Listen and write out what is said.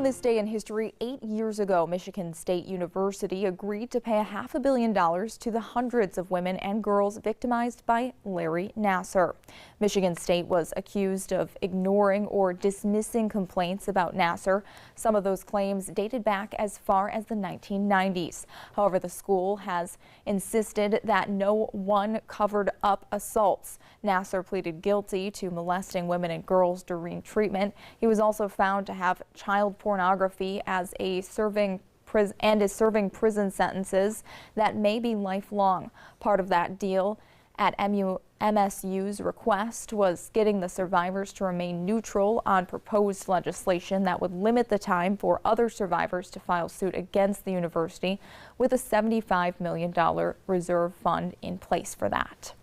On this day in history, 8 years ago, Michigan State University agreed to pay $500 million to the hundreds of women and girls victimized by Larry Nassar. Michigan State was accused of ignoring or dismissing complaints about Nassar. Some of those claims dated back as far as the 1990s. However, the school has insisted that no one covered up assaults. Nassar pleaded guilty to molesting women and girls during treatment. He was also found to have child pornography as is serving prison sentences that may be lifelong. Part of that deal at MSU's request was getting the survivors to remain neutral on proposed legislation that would limit the time for other survivors to file suit against the university, with a $75 million reserve fund in place for that.